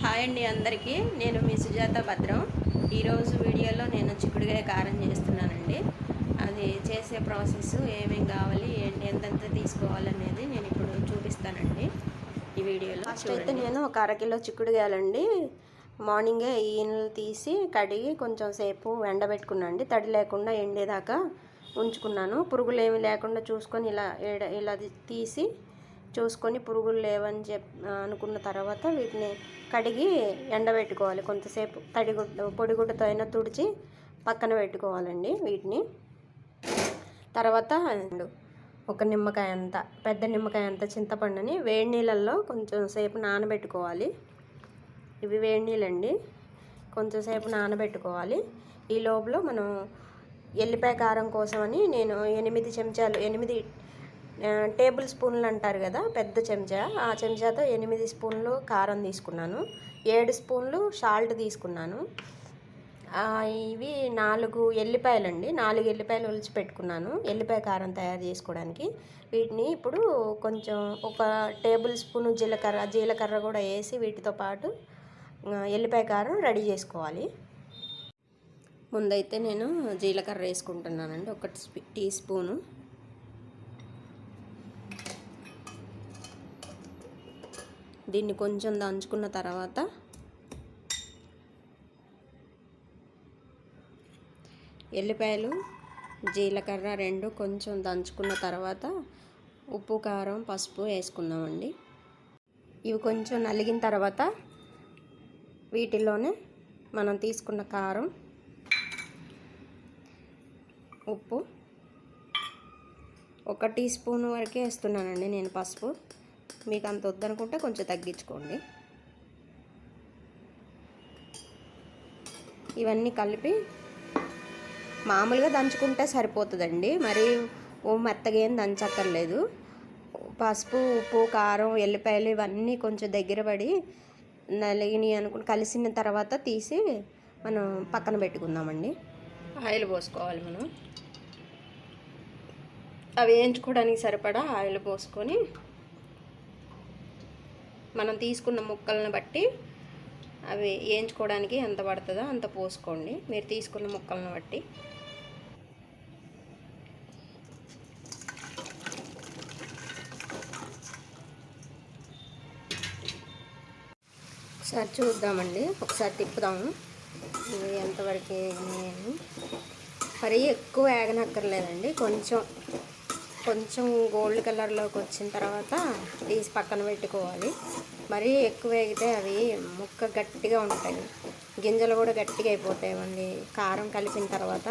Hi అండి అందరికీ. నేను మీ సుజాత భద్రం. ఈరోజు వీడియోలో నేను చిక్కుడుకాయ కారం చేస్తున్నానండి. అది చేసే ప్రాసెస్ ఏమేం కావాలి, ఏంటి, ఎంతెంత తీసుకోవాలనేది నేను ఇప్పుడు చూపిస్తానండి ఈ వీడియోలో. ఫస్ట్ అయితే నేను ఒక అరకిలో చిక్కుడుకాయలండి మార్నింగే ఈనెలు తీసి కడిగి కొంచెం సేపు ఎండబెట్టుకున్నాండి. తడి లేకుండా ఎండేదాకా ఉంచుకున్నాను. పురుగులు ఏమి లేకుండా చూసుకొని ఇలా తీసి చూసుకొని పురుగులు లేవని అనుకున్న తర్వాత వీటిని కడిగి ఎండబెట్టుకోవాలి. కొంతసేపు పొడిగుడ్డతో అయినా తుడిచి పక్కన పెట్టుకోవాలండి. వీటిని తర్వాత ఒక నిమ్మకాయ అంత, పెద్ద నిమ్మకాయ అంత చింతపండుని వేడి నీళ్ళల్లో కొంచెం సేపు నానబెట్టుకోవాలి. ఇవి వేడి నీళ్ళండి, కొంచెం సేపు నానబెట్టుకోవాలి. ఈ లోపల మనం ఎల్లిపాయ కారం కోసమని నేను 8 టేబుల్ స్పూన్లు అంటారు కదా, పెద్ద చెంచా, ఆ చెంచాతో 8 స్పూన్లు కారం తీసుకున్నాను. 7 స్పూన్లు సాల్ట్ తీసుకున్నాను. ఇవి 4 ఎల్లిపాయలండి, 4 ఎల్లిపాయలు ఒలిచి పెట్టుకున్నాను ఎల్లిపాయ కారం తయారు చేసుకోవడానికి. వీటిని ఇప్పుడు కొంచెం ఒక టేబుల్ స్పూను జీలకర్ర కూడా వేసి వీటితో పాటు ఎల్లిపాయ కారం రెడీ చేసుకోవాలి. ముందైతే నేను జీలకర్ర వేసుకుంటున్నానండి, 1 టీ స్పూను. దీన్ని కొంచెం దంచుకున్న తర్వాత ఎల్లిపాయలు జీలకర్ర 2 కొంచెం దంచుకున్న తర్వాత ఉప్పు, కారం, పసుపు వేసుకుందామండి. ఇవి కొంచెం నలిగిన తర్వాత వీటిలోనే మనం తీసుకున్న కారం, ఉప్పు 1 టీ స్పూన్ వరకే వేస్తున్నానండి నేను పసుపు. మీకు అంత వద్దనుకుంటే కొంచెం తగ్గించుకోండి. ఇవన్నీ కలిపి మామూలుగా దంచుకుంటే సరిపోతుందండి, మరి మెత్తగా ఏం దంచక్కర్లేదు. పసుపు, ఉప్పు, కారం, ఎల్లిపాయలు ఇవన్నీ కొంచెం దగ్గర పడి నలిగినాయి కలిసిన తర్వాత తీసి మనం పక్కన పెట్టుకుందామండి. ఆయిల్ పోసుకోవాలి మనం. అవి వేయించుకోవడానికి సరిపడా ఆయిల్ పోసుకొని మనం తీసుకున్న ముక్కలను బట్టి అవి వేయించుకోవడానికి ఎంత పడుతుందో అంత పోసుకోండి, మీరు తీసుకున్న ముక్కలను బట్టి. ఒకసారి చూద్దామండి, ఒకసారి తిప్పుదాము ఇవి ఎంతవరకు వేగినాయని. మరీ ఎక్కువ వేగనక్కర్లేదండి, కొంచెం గోల్డ్ కలర్లోకి వచ్చిన తర్వాత తీసి పక్కన పెట్టుకోవాలి. మరీ ఎక్కువ వేగితే అవి ముక్క గట్టిగా ఉంటాయి, గింజలు కూడా గట్టిగా అయిపోతాయండి. కారం కలిపిన తర్వాత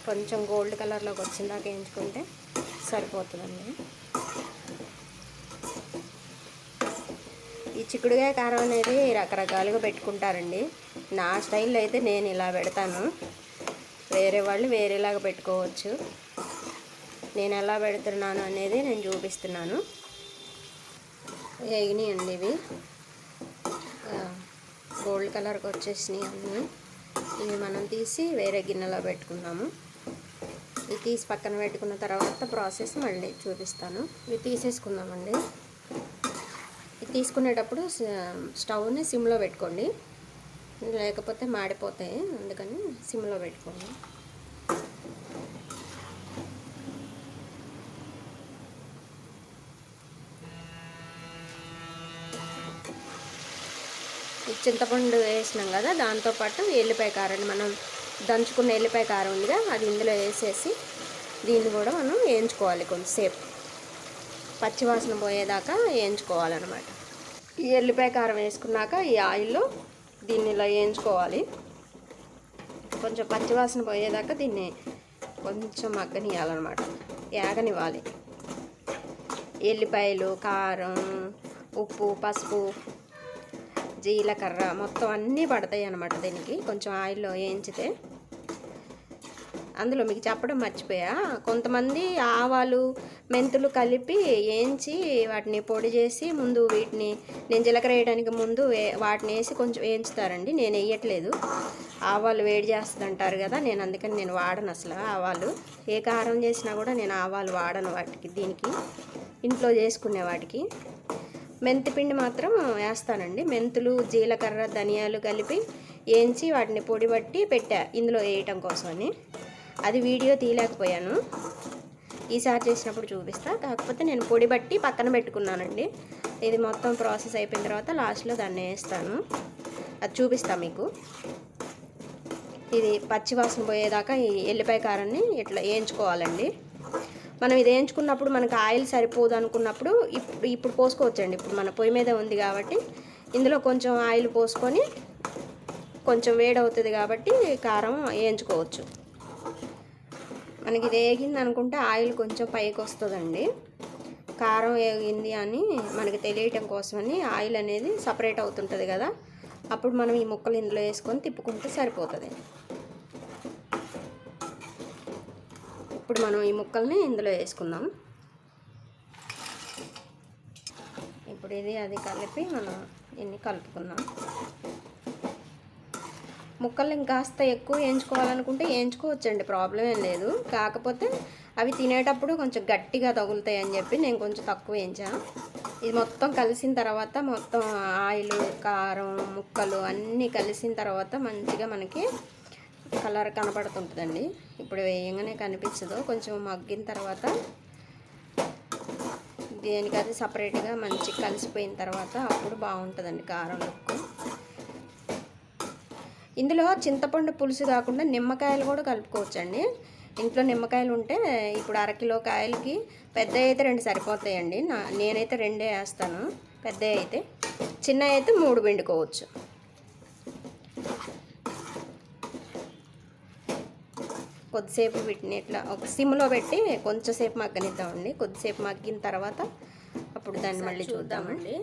కొంచెం గోల్డ్ కలర్లోకి వచ్చిన దాకా వేయించుకుంటే సరిపోతుందండి. ఈ చిక్కుడుకాయ కారం అనేది రకరకాలుగా పెట్టుకుంటారండి. నా స్టైల్లో అయితే నేను ఇలా పెడతాను, వేరే వాళ్ళు వేరేలాగా పెట్టుకోవచ్చు. నేను ఎలా పెడుతున్నాను అనేది నేను చూపిస్తున్నాను. వేగినాయండి ఇవి, గోల్డ్ కలర్కి వచ్చేసినాయి అన్నీ. ఇవి మనం తీసి వేరే గిన్నెలో పెట్టుకుందాము. ఇవి తీసి పక్కన పెట్టుకున్న తర్వాత ప్రాసెస్ మళ్ళీ చూపిస్తాను. ఇవి తీసేసుకుందామండి. ఇది తీసుకునేటప్పుడు స్టవ్ని సిమ్లో పెట్టుకోండి, లేకపోతే మాడిపోతాయి, అందుకని సిమ్లో పెట్టుకోండి. చింతపండు వేసినాం కదా, దాంతోపాటు ఎల్లిపాయ కారం, మనం దంచుకున్న ఎల్లిపాయ కారం ఉందిగా, అది ఇందులో వేసేసి దీన్ని కూడా మనం వేయించుకోవాలి. కొంచెంసేపు పచ్చివాసన పోయేదాకా వేయించుకోవాలన్నమాట. ఈ ఎల్లిపాయ కారం వేసుకున్నాక ఈ ఆయిల్లో దీన్ని ఇలా వేయించుకోవాలి. కొంచెం పచ్చివాసన పోయేదాకా దీన్ని కొంచెం మగ్గనియాలన్నమాట, ఏగనివ్వాలి. ఎల్లిపాయలు, కారం, ఉప్పు, పసుపు, జీలకర్ర మొత్తం అన్నీ పడతాయి అన్నమాట దీనికి. కొంచెం ఆయిల్లో వేయించితే, అందులో మీకు చెప్పడం మర్చిపోయా, కొంతమంది ఆవాలు, మెంతులు కలిపి వేయించి వాటిని పొడి చేసి ముందు వీటిని నేను జీలకర్ర వేయడానికి ముందు వాటిని వేసి కొంచెం వేయించుతారండి. నేను వేయట్లేదు, ఆవాలు వేడి చేస్తుంది అంటారు కదా, నేను అందుకని నేను వాడను అసలు ఆవాలు. ఏ కారం చేసినా కూడా నేను ఆవాలు వాడను వాటికి, దీనికి ఇంట్లో చేసుకునే వాటికి. మెంతిపిండి మాత్రం వేస్తానండి. మెంతులు, జీలకర్ర, ధనియాలు కలిపి వేయించి వాటిని పొడి పట్టి పెట్టా ఇందులో వేయటం కోసమని. అది వీడియో తీయలేకపోయాను, ఈసారి చేసినప్పుడు చూపిస్తా. కాకపోతే నేను పొడి పట్టి పక్కన పెట్టుకున్నానండి. ఇది మొత్తం ప్రాసెస్ అయిపోయిన తర్వాత లాస్ట్లో దాన్ని వేస్తాను, అది చూపిస్తా మీకు. ఇది పచ్చివాసన పోయేదాకా ఈ ఎల్లిపాయ కారాన్ని ఇట్లా వేయించుకోవాలండి. మనం ఇది వేయించుకున్నప్పుడు మనకు ఆయిల్ సరిపోదు అనుకున్నప్పుడు ఇప్పుడు పోసుకోవచ్చండి. ఇప్పుడు మన పొయ్యి మీద ఉంది కాబట్టి ఇందులో కొంచెం ఆయిల్ పోసుకొని కొంచెం వేడవుతుంది కాబట్టి కారం వేయించుకోవచ్చు. మనకి ఇది వేగింది అనుకుంటే ఆయిల్ కొంచెం పైకి వస్తుందండి. కారం వేగింది అని మనకి తెలియటం కోసమని ఆయిల్ అనేది సపరేట్ అవుతుంటుంది కదా, అప్పుడు మనం ఈ ముక్కలు ఇందులో వేసుకొని తిప్పుకుంటే సరిపోతుంది. ఇప్పుడు మనం ఈ ముక్కల్ని ఇందులో వేసుకుందాం. ఇప్పుడు ఇది అది కలిపి మనం ఇన్ని కలుపుకుందాం. ముక్కలు ఇంకాస్త ఎక్కువ వేయించుకోవాలనుకుంటే వేయించుకోవచ్చండి, ప్రాబ్లం ఏం లేదు. కాకపోతే అవి తినేటప్పుడు కొంచెం గట్టిగా తగులుతాయి అని చెప్పి నేను కొంచెం తక్కువ వేయించాను. ఇది మొత్తం కలిసిన తర్వాత మొత్తం ఆయిల్, కారం, ముక్కలు అన్నీ కలిసిన తర్వాత మంచిగా మనకి కలర్ కనపడుతుంటుందండి. ఇప్పుడు వేయంగానే కనిపించదు, కొంచెం మగ్గిన తర్వాత దేనికి అది సపరేట్గా మంచిగా కలిసిపోయిన తర్వాత అప్పుడు బాగుంటుందండి కారం లుక్. ఇందులో చింతపండు పులుసు కాకుండా నిమ్మకాయలు కూడా కలుపుకోవచ్చండి. ఇంట్లో నిమ్మకాయలు ఉంటే ఇప్పుడు అరకిలో కాయలకి పెద్ద అయితే 2 సరిపోతాయండి. నేనైతే 2 వేస్తాను, పెద్ద అయితే. చిన్న అయితే 3 పిండుకోవచ్చు. కొద్దిసేపు వీటిని ఇట్లా ఒక సిమ్లో పెట్టి కొంచెంసేపు మగ్గనిద్దామండి. కొద్దిసేపు మగ్గిన తర్వాత అప్పుడు దాన్ని మళ్ళీ చూద్దామండి.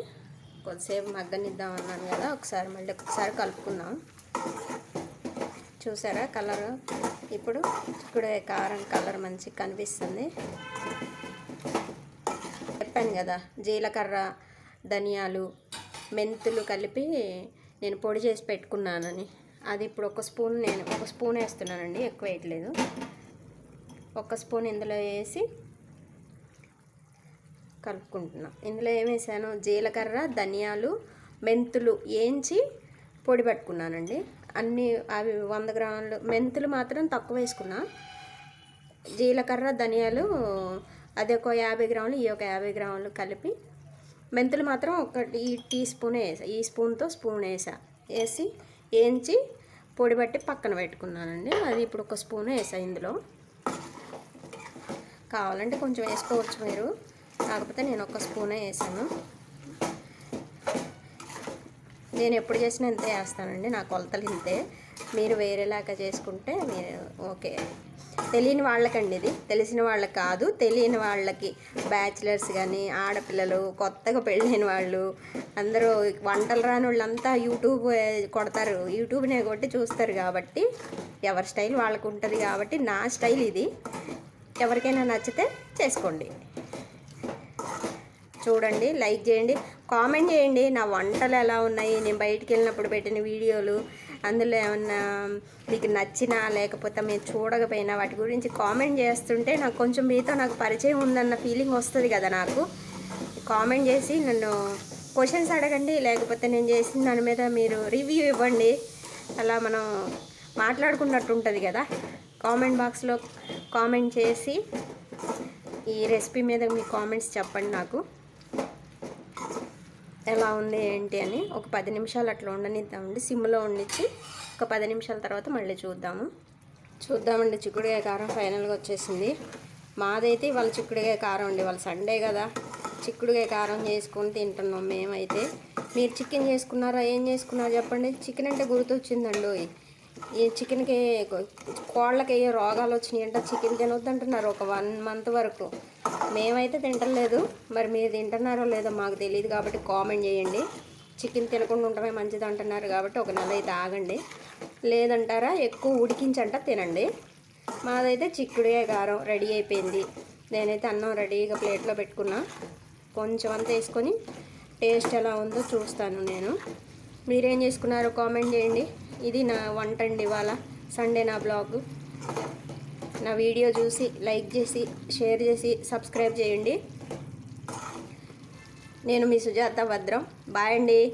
కొద్దిసేపు మగ్గనిద్దాం అన్నాను కదా, ఒకసారి కలుపుకుందాం. చూసారా కలర్? ఇప్పుడు చిక్కుడుకాయ కారం కలర్ మంచిగా కనిపిస్తుంది. చెప్పాను కదా, జీలకర్ర, ధనియాలు, మెంతులు కలిపి నేను పొడి చేసి పెట్టుకున్నానని. అది ఇప్పుడు ఒక స్పూన్ వేస్తున్నానండి, ఎక్కువ వేయట్లేదు. 1 స్పూన్ ఇందులో వేసి కలుపుకుంటున్నాను. ఇందులో ఏం వేసాను? జీలకర్ర, ధనియాలు, మెంతులు వేయించి పొడి పట్టుకున్నానండి. అన్నీ అవి 100 గ్రాములు. మెంతులు మాత్రం తక్కువ వేసుకున్నా. జీలకర్ర, ధనియాలు అది ఒక 50 గ్రాములు, ఈ ఒక 50 గ్రాములు కలిపి. మెంతులు మాత్రం ఈ టీ స్పూన్ వేసా, ఈ స్పూన్తో స్పూన్ వేసి వేయించి పొడి పట్టి పక్కన పెట్టుకున్నానండి. అది ఇప్పుడు 1 స్పూన్ వేసా ఇందులో. కావాలంటే కొంచెం వేసుకోవచ్చు మీరు, కాకపోతే నేను 1 స్పూనే వేసాను. నేను ఎప్పుడు చేసినా ఇంతే వేస్తానండి, నా కొలతలు ఇంతే. మీరు వేరేలాగా చేసుకుంటే మీరు ఓకే. తెలియని వాళ్ళకండి ఇది, తెలిసిన వాళ్ళకి కాదు, తెలియని వాళ్ళకి. బ్యాచిలర్స్ కానీ, ఆడపిల్లలు, కొత్తగా పెళ్ళైన వాళ్ళు, అందరూ వంటలు రాని వాళ్ళంతా యూట్యూబ్ కొడతారు, యూట్యూబ్నే కొట్టి చూస్తారు కాబట్టి ఎవరి స్టైల్ వాళ్ళకు ఉంటుంది. కాబట్టి నా స్టైల్ ఇది, ఎవరికైనా నచ్చితే చేసుకోండి. చూడండి, లైక్ చేయండి, కామెంట్ చేయండి నా వంటలు ఎలా ఉన్నాయి, నేను బయటికి వెళ్ళినప్పుడు పెట్టిన వీడియోలు, అందులో ఏమన్నా మీకు నచ్చినా లేకపోతే మీరు చూడకపోయినా వాటి గురించి కామెంట్ చేస్తుంటే నాకు కొంచెం మీతో నాకు పరిచయం ఉందన్న ఫీలింగ్ వస్తుంది కదా. నాకు కామెంట్ చేసి నన్ను క్వశ్చన్స్ అడగండి, లేకపోతే నేను చేసిన దాని మీద మీరు రివ్యూ ఇవ్వండి. అలా మనం మాట్లాడుకున్నట్టు ఉంటుంది కదా. కామెంట్ బాక్స్లో కామెంట్ చేసి ఈ రెసిపీ మీద మీ కామెంట్స్ చెప్పండి నాకు, ఎలా ఉంది ఏంటి అని. ఒక 10 నిమిషాలు అట్లా ఉండనిద్దామండి, సిమ్లో ఉండిచ్చి ఒక 10 నిమిషాల తర్వాత మళ్ళీ చూద్దామండి. చిక్కుడుకాయ కారం ఫైనల్గా వచ్చేసింది. మాదైతే ఇవాళ చిక్కుడుకాయ కారం అండి, ఇవాళ సండే కదా, చిక్కుడుకాయ కారం చేసుకొని తింటున్నాం మేమైతే. మీరు చికెన్ చేసుకున్నారా, ఏం చేసుకున్నారో చెప్పండి. చికెన్ అంటే గుర్తొచ్చిందండి, ఈ చికెన్కి కోళ్ళకి ఏ రోగాలు వచ్చినాయి అంటే చికెన్ తినొద్దంటున్నారు ఒక 1 మంత్ వరకు. మేమైతే తింటలేదు, మరి మీరు తింటున్నారో లేదో మాకు తెలియదు కాబట్టి కామెంట్ చేయండి. చికెన్ తినకుండా ఉండటమే మంచిది అంటున్నారు కాబట్టి 1 నెల అయితే ఆగండి. లేదంటారా ఎక్కువ ఉడికించంట తినండి. మాదైతే చిక్కుడుకాయ కారం రెడీ అయిపోయింది. నేనైతే అన్నం రెడీగా ప్లేట్లో పెట్టుకున్నా, కొంచెం అంతా వేసుకొని టేస్ట్ ఎలా ఉందో చూస్తాను నేను. మీరేం చేసుకున్నారో కామెంట్ చేయండి. ఇది నా వంట అండి ఇవాళ సండే నా బ్లాగ్. నా వీడియో చూసి లైక్ చేసి, షేర్ చేసి, సబ్స్క్రైబ్ చేయండి. నేను మీ సుజాత భద్రం. బాయ్ అండి.